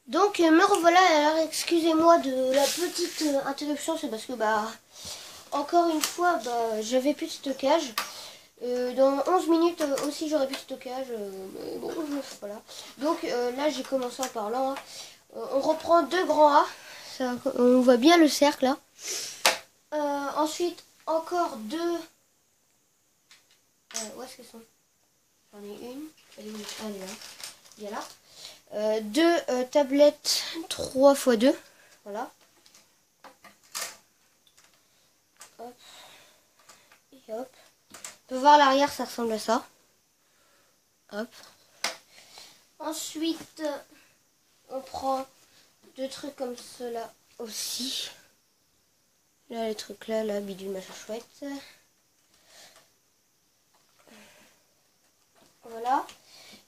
Donc me revoilà. Alors excusez-moi de la petite interruption, c'est parce que encore une fois j'avais plus de stockage. Dans 11 minutes aussi j'aurai plus de stockage, mais bon voilà. Donc là j'ai commencé en parlant, hein. On reprend 2 grands A, ça, on voit bien le cercle là. Ensuite encore 2, où est-ce qu'elles sont? J'en ai une, elle est là, il y a là. 2 tablettes 3x2, voilà. Hop. Et hop. On peut voir l'arrière, ça ressemble à ça. Hop. Ensuite, on prend 2 trucs comme cela aussi. Là, les trucs là, bidule, machin chouette. Voilà.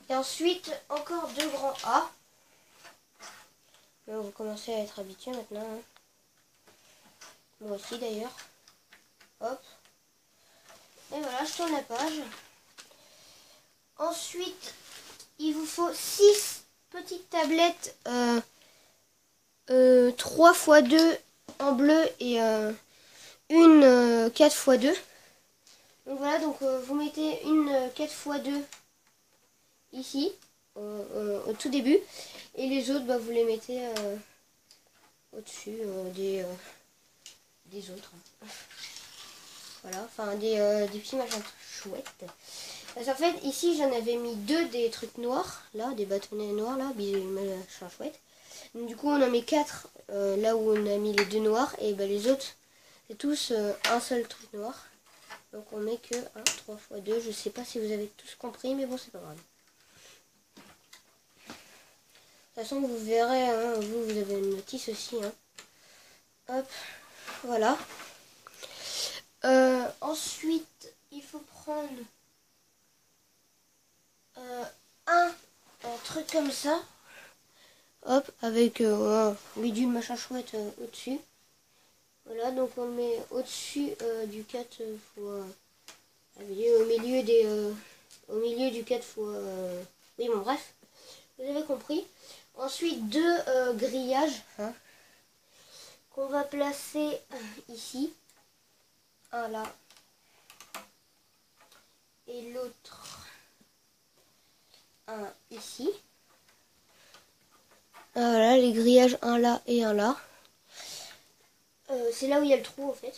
Et ensuite, encore 2 grands A. Là, vous commencez à être habitué maintenant, hein. Moi aussi d'ailleurs. Hop. Et voilà, je tourne la page. Ensuite, il vous faut 6 petites tablettes 3x2 en bleu et une 4x2. Donc voilà, donc vous mettez une 4x2 ici, au tout début. Et les autres, vous les mettez au-dessus des autres. Voilà, enfin des petits machins chouettes. Parce qu'en fait, ici, j'en avais mis 2 des trucs noirs, là, des bâtonnets noirs, là, machin chouette. Donc, du coup, on en met 4 là où on a mis les 2 noirs, et les autres, c'est tous un seul truc noir. Donc, on met que 1, 3 x 2. Je sais pas si vous avez tous compris, mais bon, c'est pas grave. De toute façon, vous verrez, hein, vous avez une notice aussi. Hein. Hop, voilà. Ensuite, il faut prendre un truc comme ça. Hop, avec bidule machin chouette au-dessus. Voilà, donc on le met au-dessus du 4 fois... au milieu du 4 fois... oui, bon, bref. Vous avez compris. Ensuite, 2 grillages, hein, qu'on va placer ici. Un là. Et l'autre, un ici. Voilà, les grillages, un là et un là. C'est là où il y a le trou, en fait.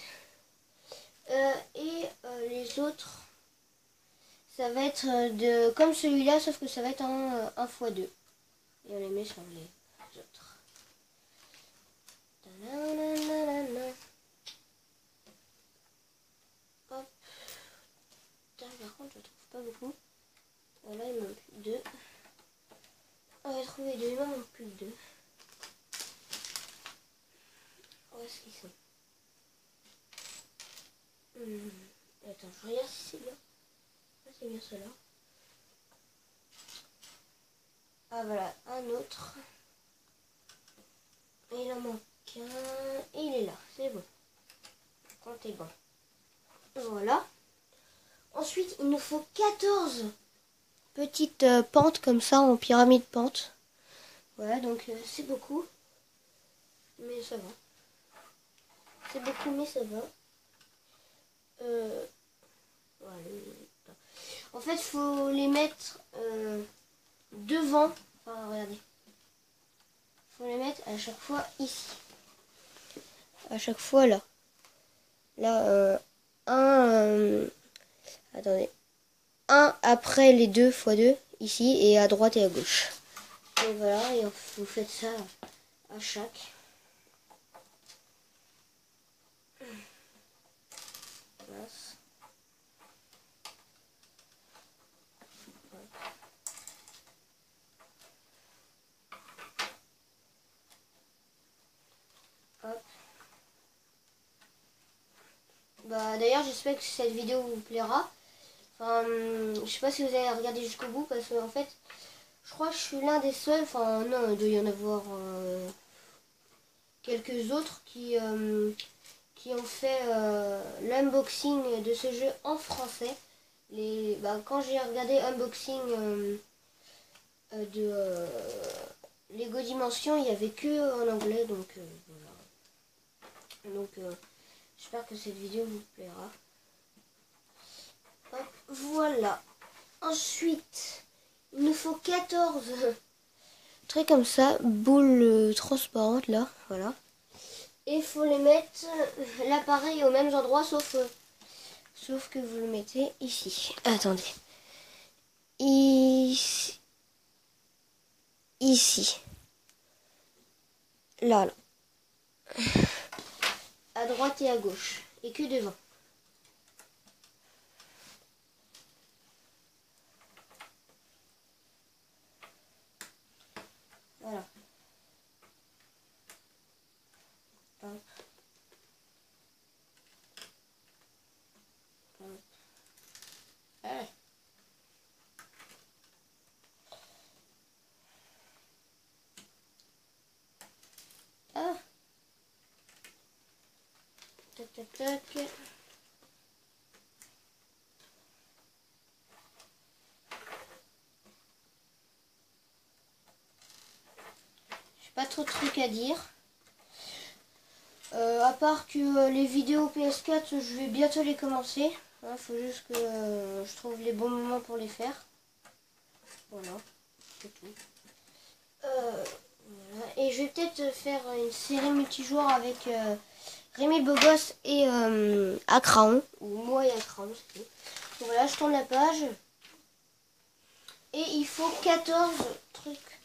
Les autres, ça va être comme celui-là, sauf que ça va être un 1x2. Et on les met sur les autres. Hop. Par contre, je trouve pas beaucoup. Voilà, il manque 2. On va trouver 2, il manque plus que 2. Où est-ce qu'ils sont? Attends, je regarde si c'est bien. Ah, c'est bien cela. Ah voilà, un autre. Et il en manque un. Et il est là, c'est bon. Le compte est bon. Voilà. Ensuite, il nous faut 14 petites pentes comme ça, en pyramide pente. Voilà, donc c'est beaucoup. Mais ça va. C'est beaucoup, mais ça va. Voilà. En fait, il faut les mettre devant. Enfin, regardez. Il faut les mettre à chaque fois ici. À chaque fois là. Là, attendez. Un après les 2 x 2 ici et à droite et à gauche. Et voilà, et vous faites ça à chaque. Hop. D'ailleurs, j'espère que cette vidéo vous plaira. Enfin, je sais pas si vous allez regarder jusqu'au bout parce qu'en fait, je crois que je suis l'un des seuls. Enfin, non, il doit y en avoir quelques autres qui ont fait l'unboxing de ce jeu en français. Quand j'ai regardé unboxing Lego Dimension, il n'y avait que en anglais, donc voilà. Donc j'espère que cette vidéo vous plaira. Hop, voilà. Ensuite, il nous faut 14 trucs comme ça, boules transparentes là, voilà. Et il faut les mettre l'appareil au même endroit, sauf que vous le mettez ici. Attendez. Ici. Ici. Là. À droite et à gauche. Et que devant. Voilà. Hop. Hop. Allez. Ah. Tac, tac, tac. J'ai pas trop de trucs à dire. À part que les vidéos PS4, je vais bientôt les commencer. Il faut juste que je trouve les bons moments pour les faire. Voilà, c'est tout. Voilà. Et je vais peut-être faire une série multijoueur avec Rémi Bogos et Akraon. Ou moi et Akraon, c'est tout. Donc voilà, je tourne la page. Et il faut 14 trucs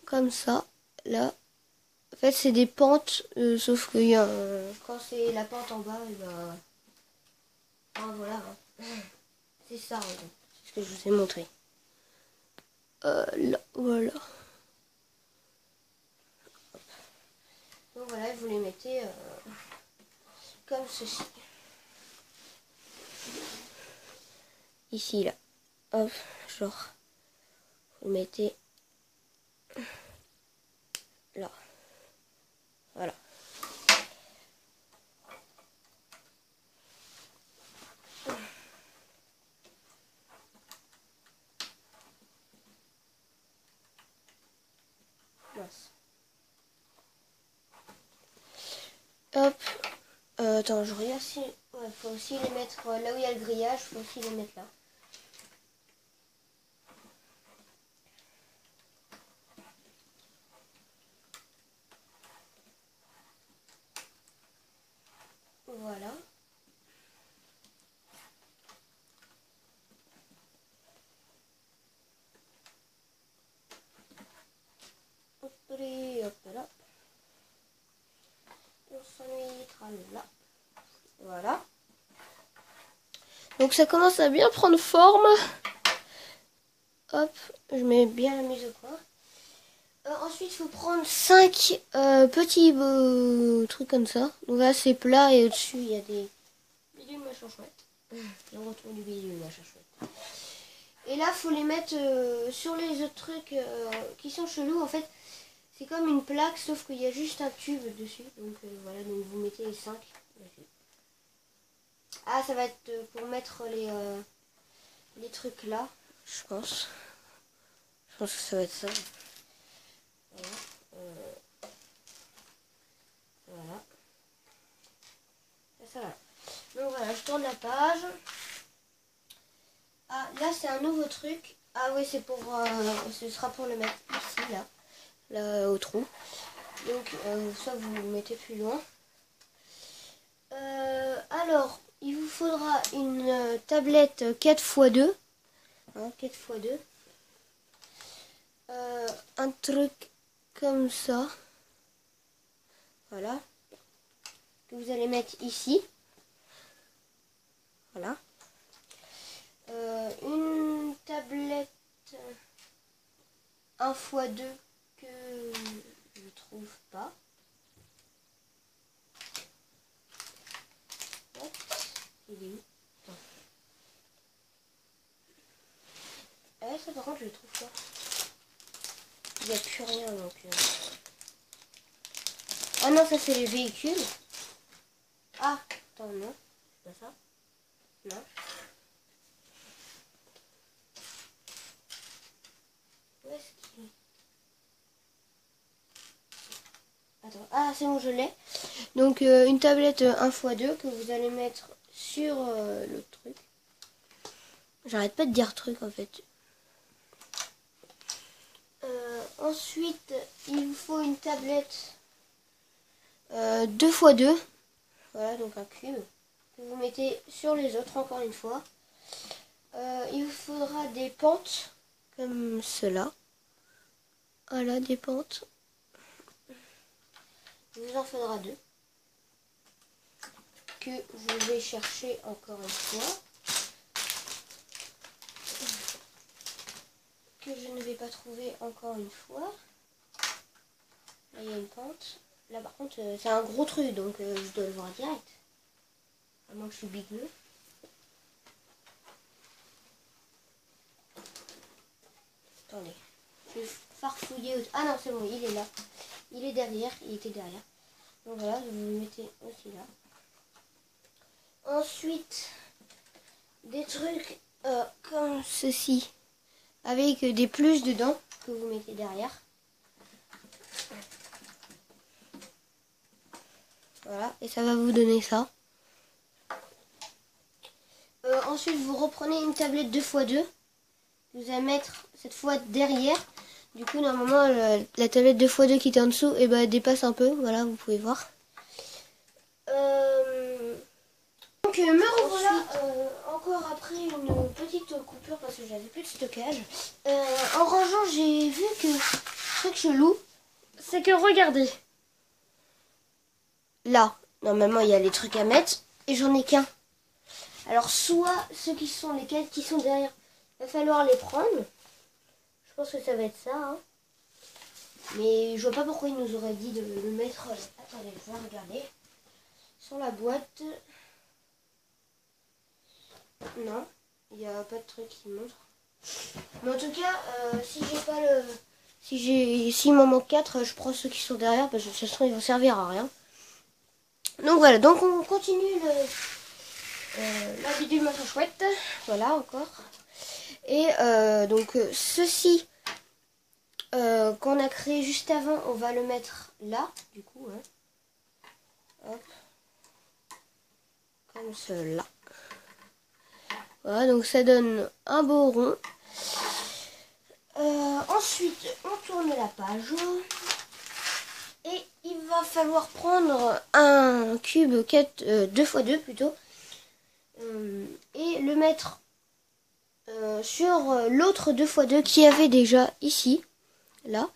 comme ça, là. En fait, c'est des pentes, sauf que quand c'est la pente en bas, et ben... Ah, voilà. C'est ça, en gros. C'est ce que je vous ai montré. Là, voilà. Donc voilà, vous les mettez comme ceci. Ici, là. Hop, genre. Vous le mettez là. Voilà. Mince. Hop. Attends, je regarde si... Ouais, faut aussi les mettre là où il y a le grillage, faut aussi les mettre là. Voilà. Hop là. On s'en mettra là. Voilà. Donc ça commence à bien prendre forme. Hop, je mets bien la mise au point. Ensuite, il faut prendre 5 petits trucs comme ça. Donc là, c'est plat et au-dessus, il y a des bidules machin chouette. Le retour du bidule machin chouette. Et là, il faut les mettre sur les autres trucs qui sont chelous. En fait, c'est comme une plaque, sauf qu'il y a juste un tube dessus. Donc voilà, donc vous mettez les 5 dessus. Ah, ça va être pour mettre les trucs là, je pense. Je pense que ça va être ça. Voilà. Voilà. Et ça va. Donc voilà, je tourne la page. Ah, là c'est un nouveau truc. Ah oui, c'est pour... ce sera pour le mettre ici, là au trou. Donc, ça vous le mettez plus loin. Alors, il vous faudra une tablette 4x2. Hein, 4x2. Un truc comme ça. Voilà. Que vous allez mettre ici. Voilà. Une tablette 1x2 que je trouve pas. Hop. Il est où? Ah, ça par contre je le trouve pas. Il n'y a plus rien donc... Ah non, ça c'est les véhicules. Ah, attends, non. C'est pas ça. Non. Où est-ce qu'il est? Attends. Ah, c'est bon, je l'ai. Donc, une tablette 1x2 que vous allez mettre sur le truc. J'arrête pas de dire truc, en fait. Ensuite, il vous faut une tablette 2x2. Voilà, donc un cube. Que vous mettez sur les autres, encore une fois. Il vous faudra des pentes, comme cela. Voilà, des pentes. Il vous en faudra 2. Que je vais chercher encore une fois. Que je ne vais pas trouver encore une fois. Là, il y a une pente. Là, par contre, c'est un gros truc, donc je dois le voir direct. À moins que je suis bigleux. Attendez. Je vais farfouiller. Ah non, c'est bon, il est là. Il est derrière. Il était derrière. Donc voilà, vous le mettez aussi là. Ensuite, des trucs comme ceci. Avec des plus dedans que vous mettez derrière. Voilà, et ça va vous donner ça. Ensuite, vous reprenez une tablette 2x2. Vous allez mettre cette fois derrière. Du coup, normalement, la tablette 2x2 qui était en dessous, et ben, elle dépasse un peu. Voilà, vous pouvez voir. Donc, me revoilà encore après une petite coupure parce que j'avais plus de stockage. En rangeant, j'ai vu que truc chelou, c'est que regardez. Là, normalement, il y a les trucs à mettre et j'en ai qu'un. Alors, soit ceux qui sont lesquels qui sont derrière, il va falloir les prendre. Je pense que ça va être ça. Hein. Mais je vois pas pourquoi ils nous auraient dit de le mettre. Attendez, je vais regarder. Sur la boîte. Non, il n'y a pas de truc qui montre. Mais en tout cas, si j'ai pas le. S'il m'en manque 4, je prends ceux qui sont derrière parce que de toute façon ils vont servir à rien. Donc voilà, donc on continue la vidéo machin chouette. Voilà encore. Et donc ceci qu'on a créé juste avant, on va le mettre là, du coup. Hein. Hop. Comme cela. Voilà, donc ça donne un beau rond. Ensuite, on tourne la page. Et il va falloir prendre un cube 2x2 plutôt. Et le mettre sur l'autre 2x2 qui avait déjà ici. Là.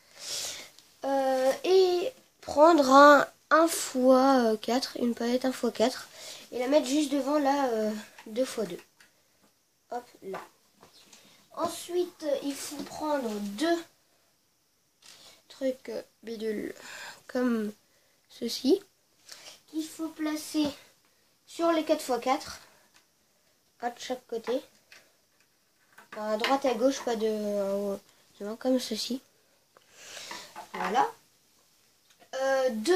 Et prendre un 1x4, une palette 1x4. Et la mettre juste devant la 2x2. Hop, là. Ensuite, il faut prendre 2 trucs bidules comme ceci. Qu'il faut placer sur les 4x4. Un de chaque côté. À droite, à gauche, pas de... comme ceci. Voilà. 2.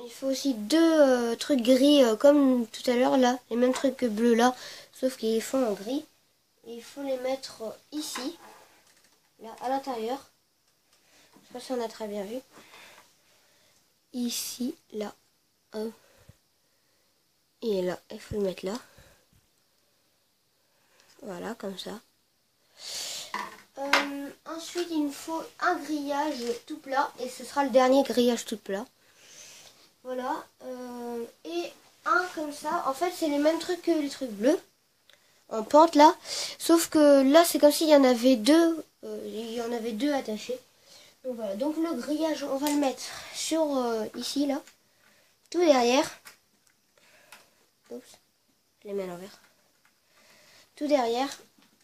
Il faut aussi 2 trucs gris comme tout à l'heure là. Les mêmes trucs que bleus là. Sauf qu'ils font en gris. Et il faut les mettre ici. Là, à l'intérieur. Je sais pas si on a très bien vu. Ici, là. Et là. Il faut le mettre là. Voilà, comme ça. Ensuite, il nous faut un grillage tout plat. Et ce sera le dernier grillage tout plat. Voilà. Et un comme ça. En fait, c'est les mêmes trucs que les trucs bleus. En pente là. Sauf que là, c'est comme s'il y en avait 2. Il y en avait 2 attachés. Donc voilà. Donc le grillage, on va le mettre sur ici, là. Tout derrière. Oups. Je les mets à l'envers. Tout derrière.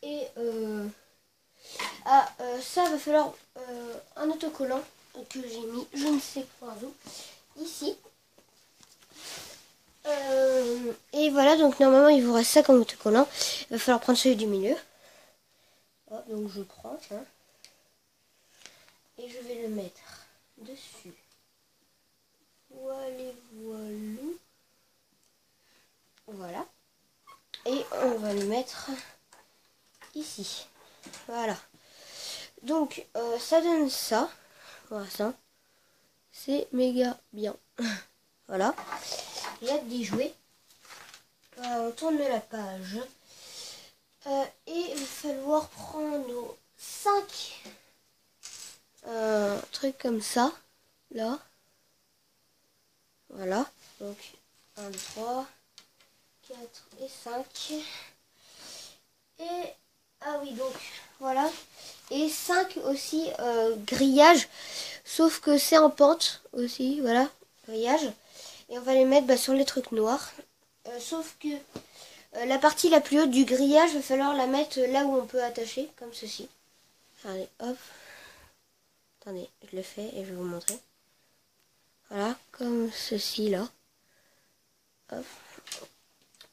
Et ça va falloir un autocollant que j'ai mis je ne sais quoi où ici. Et voilà, donc normalement il vous reste ça comme autocollant. Il va falloir prendre celui du milieu. Oh, donc je prends hein, et je vais le mettre dessus. Voilà, voilà. Voilà. Et on va le mettre ici. Voilà. Donc ça donne ça. Voilà ça. C'est méga bien. Voilà. J'ai hâte d'y jouer. On tourne la page. Et il va falloir prendre 5 trucs comme ça. Là. Voilà. Donc 1, 2, 3, 4 et 5. Et ah oui, donc voilà. Et 5 aussi grillages. Sauf que c'est en pente aussi. Voilà. Grillage. Et on va les mettre sur les trucs noirs. Sauf que la partie la plus haute du grillage, il va falloir la mettre là où on peut attacher. Comme ceci. Allez, hop. Attendez, je le fais et je vais vous montrer. Voilà, comme ceci là. Hop.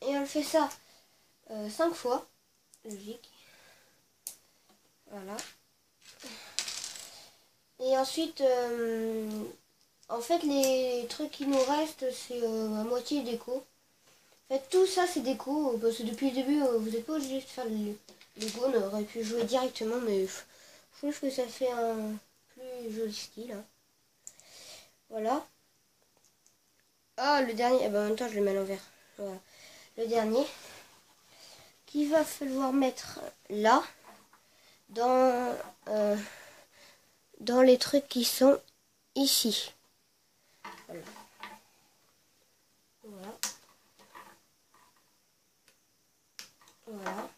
Et on fait ça 5 fois. Logique. Voilà. Et ensuite, en fait, les trucs qui nous restent, c'est à moitié déco. En fait, tout ça, c'est déco. Parce que depuis le début, vous n'êtes pas obligé de faire le Lego. On aurait pu jouer directement, mais je trouve que ça fait un plus joli style. Hein. Voilà. Ah, le dernier. En même temps, je le mets à l'envers. Voilà. Le dernier. Qu'il va falloir mettre là. Dans les trucs qui sont ici. Voilà. Voilà. Voilà.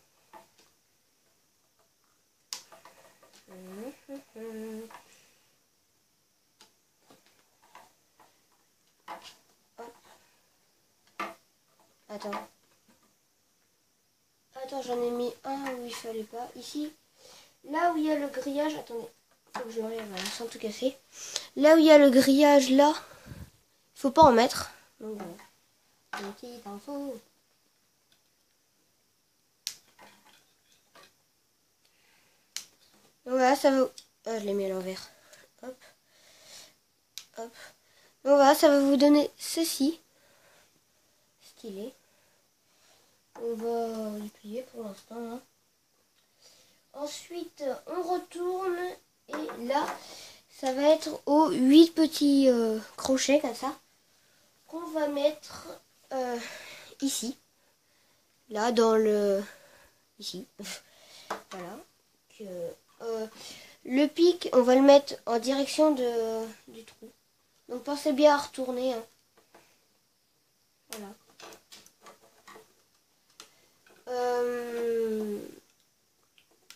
Attends, j'en ai mis un où il fallait pas. Ici, là où il y a le grillage, attendez, faut que je l'enlève sans tout casser. Là où il y a le grillage, là, faut pas en mettre. Donc voilà. Une petite info. Donc voilà, ça va. Ah, je l'ai mis à l'envers. Hop. Hop. Donc voilà, ça va vous donner ceci. Stylé. On va y plier pour l'instant. Hein. Ensuite, on retourne. Et là, ça va être aux 8 petits crochets comme ça. Qu'on va mettre ici. Là, dans le... Ici. Voilà. Le pic, on va le mettre en direction du trou. Donc pensez bien à retourner. Hein. Voilà.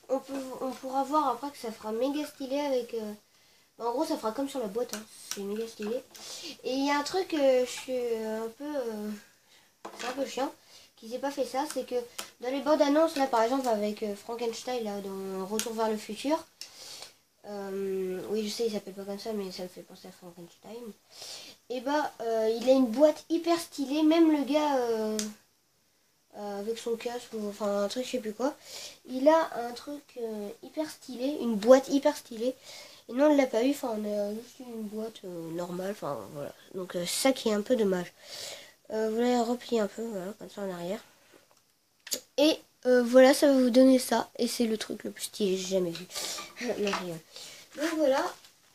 On pourra voir après que ça fera méga stylé avec... en gros, ça fera comme sur la boîte. Hein. C'est méga stylé. Et il y a un truc, je suis un peu... c'est un peu chiant. Qui s'est pas fait ça, c'est que dans les bandes annonces, là par exemple avec Frankenstein, là, dans Retour vers le futur, oui je sais il s'appelle pas comme ça mais ça me fait penser à Frankenstein, et il a une boîte hyper stylée, même le gars avec son casque, ou enfin un truc je sais plus quoi, il a un truc hyper stylé, une boîte hyper stylée, et nous on ne l'a pas eu, enfin on a juste une boîte normale, enfin voilà, donc c'est ça qui est un peu dommage. Vous allez replier un peu, voilà, comme ça en arrière. Et voilà, ça va vous donner ça. Et c'est le truc le plus stylé que j'ai jamais vu. Donc voilà,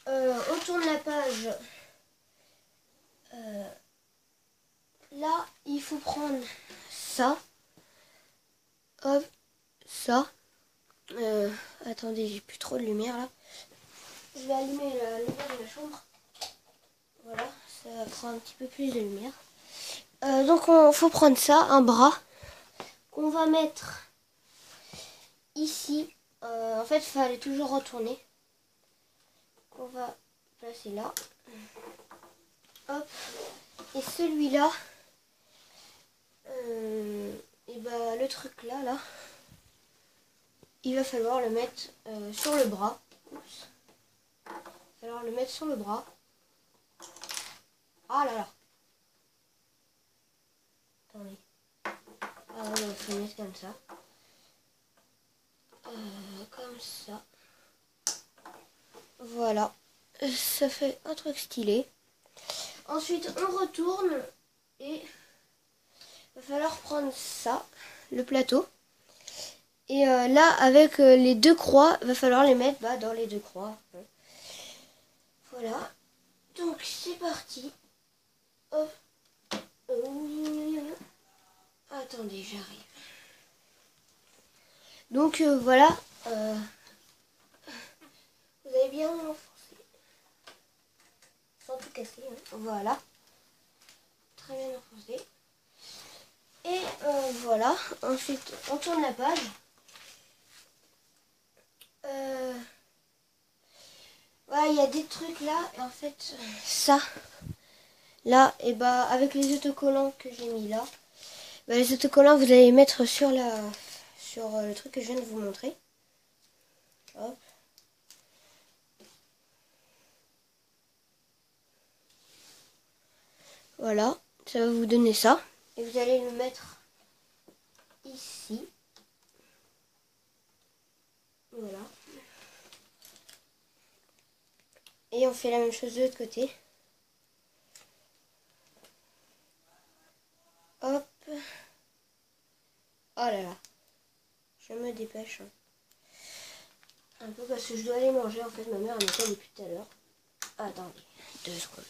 on tourne la page. Là, il faut prendre ça. Hop, ça. Attendez, j'ai plus trop de lumière là. Je vais allumer la lumière de la chambre. Voilà, ça prend un petit peu plus de lumière. Donc il faut prendre ça, un bras, qu'on va mettre ici. En fait, il fallait toujours retourner. Qu'on va placer là. Hop. Et celui-là, et le truc là, il va falloir le mettre sur le bras. Oups. Il va falloir le mettre sur le bras. Ah là là. Attendez. Ah non, il faut le mettre comme ça. Comme ça. Voilà. Ça fait un truc stylé. Ensuite, on retourne et il va falloir prendre ça, le plateau. Et là, avec les deux croix, il va falloir les mettre dans les deux croix. Voilà. Donc c'est parti. Hop. Attendez, j'arrive. Donc voilà. Vous avez bien enfoncé. Sans tout casser. Hein. Voilà. Très bien enfoncé. Et voilà. Ensuite, on tourne la page. Voilà, il y a des trucs là. Et en fait, ça. Là, et bah avec les autocollants que j'ai mis là. Bah, les autocollants, vous allez les mettre sur le truc que je viens de vous montrer. Hop. Voilà, ça va vous donner ça. Et vous allez le mettre ici. Voilà. Et on fait la même chose de l'autre côté. Hop. Oh là là. Je me dépêche. Un peu parce que je dois aller manger. En fait, ma mère elle m'appelle depuis tout à l'heure. Attendez, 2 secondes.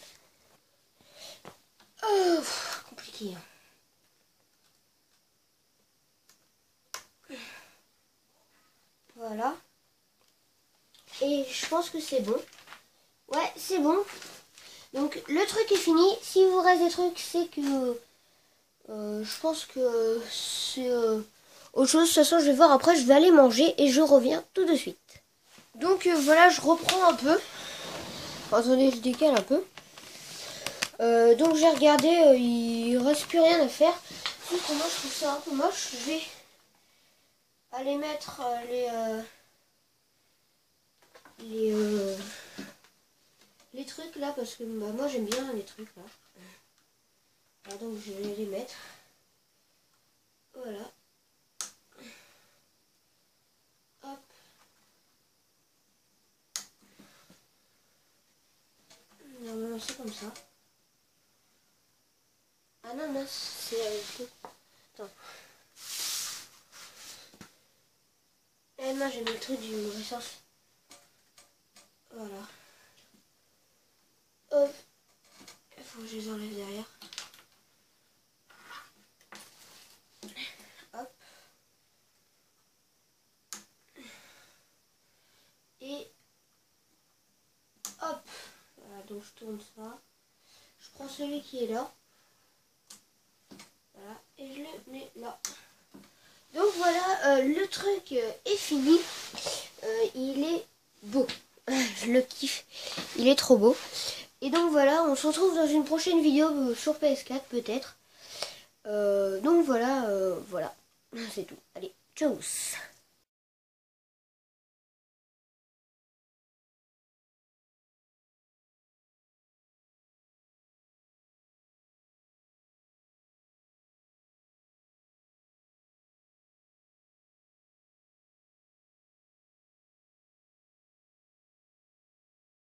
Oh, compliqué. Voilà. Et je pense que c'est bon. Ouais, c'est bon. Donc le truc est fini. Si vous reste des trucs, c'est que je pense que c'est autre chose. De toute façon, je vais voir après. Je vais aller manger et je reviens tout de suite. Donc voilà, je reprends un peu. Attendez, je décale un peu. Donc j'ai regardé, il reste plus rien à faire. Juste moi je trouve ça un peu moche. Je vais aller mettre les trucs là parce que bah, moi j'aime bien les trucs là. Alors, donc je vais les mettre. Voilà. Hop. Normalement c'est comme ça. Ah non, non, c'est avec tout. Attends. Eh non, j'ai mis le truc du mauvais sens. Voilà. Hop. Il faut que je les enlève derrière. Hop. Et hop. Voilà, donc je tourne ça. Je prends celui qui est là. Voilà. Et je le mets là. Donc voilà, le truc est fini. Il est beau. Je le kiffe. Il est trop beau. Et donc voilà, on se retrouve dans une prochaine vidéo sur PS4 peut-être. Donc voilà, voilà. C'est tout. Allez, ciao.